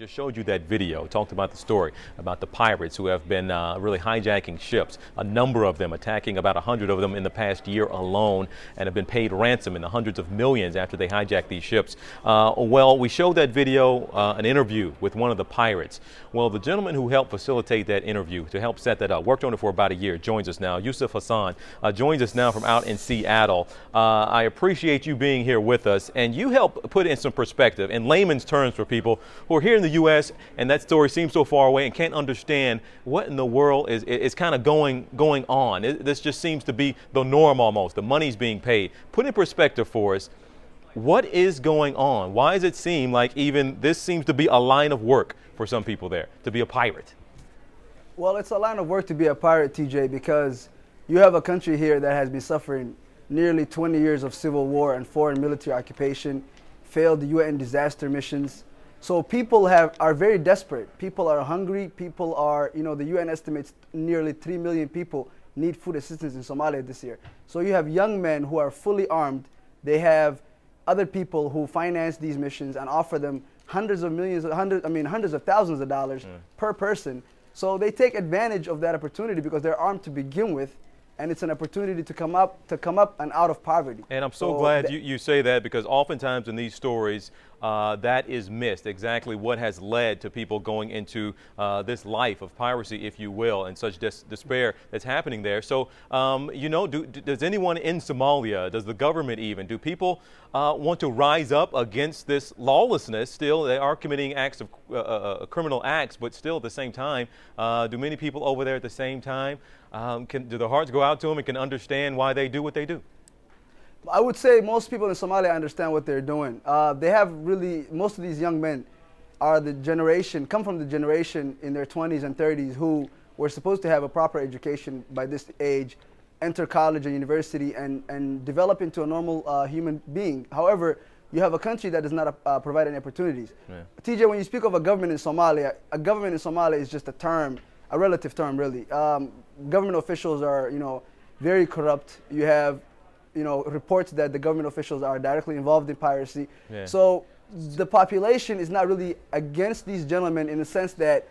Just showed you that video, talked about the story about the pirates who have been really hijacking ships, a number of them, attacking about 100 of them in the past year alone, and have been paid ransom in the hundreds of millions after they hijacked these ships. Well, we showed that video, an interview with one of the pirates. Well, the gentleman who helped facilitate that interview, to help set that up, worked on it for about a year, joins us now. Yusuf Hassan joins us now from out in Seattle. I appreciate you being here with us, and you help put in some perspective in layman's terms for people who are here in the U.S. and that story seems so far away and can't understand what in the world is kind of going on. This just seems to be the norm almost. The money's being paid. Put in perspective for us, what is going on? Why does it seem like even this seems to be a line of work for some people there, to be a pirate? Well, it's a line of work to be a pirate, TJ, because you have a country here that has been suffering nearly 20 years of civil war and foreign military occupation, failed UN disaster missions. So people are very desperate. People are hungry. People are, the UN estimates nearly 3 million people need food assistance in Somalia this year. So you have young men who are fully armed. They have other people who finance these missions and offer them hundreds of thousands of dollars per person. So they take advantage of that opportunity because they're armed to begin with. And it's an opportunity to come up and out of poverty. And I'm so glad you say that, because oftentimes in these stories that is missed, exactly what has led to people going into this life of piracy, if you will, and such despair that's happening there. So, does anyone in Somalia, does the government even, do people want to rise up against this lawlessness? Still, they are committing acts of criminal acts, but still at the same time, do many people over there at the same time, do their hearts go out to them and can understand why they do what they do? I would say most people in Somalia understand what they're doing. Most of these young men are come from the generation in their 20s and 30s who were supposed to have a proper education by this age, enter college and university, and develop into a normal human being. However, you have a country that does not provide any opportunities. Yeah. TJ, when you speak of a government in Somalia is just a relative term, really. Government officials are, very corrupt. You have, reports that the government officials are directly involved in piracy. Yeah. So the population is not really against these gentlemen in the sense that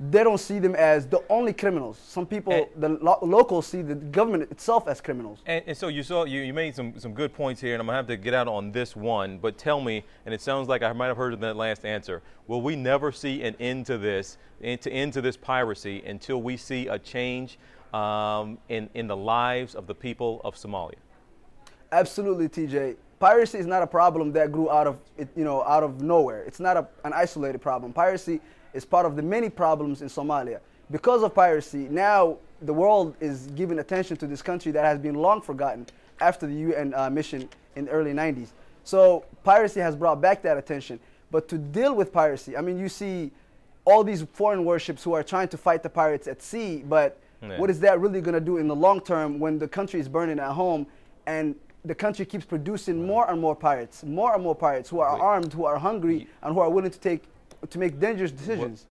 they don't see them as the only criminals. Some people, the locals, see the government itself as criminals. And so you made some good points here, and I'm going to have to get out on this one, but tell me, and it sounds like I might have heard in that last answer, will we never see an end to this, piracy until we see a change in the lives of the people of Somalia? Absolutely, TJ. Piracy is not a problem that grew out of nowhere. It's not an isolated problem. Piracy is part of the many problems in Somalia. Because of piracy, now the world is giving attention to this country that has been long forgotten after the UN mission in the early 90s. So piracy has brought back that attention. But to deal with piracy, you see all these foreign warships who are trying to fight the pirates at sea, but what is that really going to do in the long term when the country is burning at home and the country keeps producing more and more pirates who are armed, who are hungry, and who are willing to make dangerous decisions?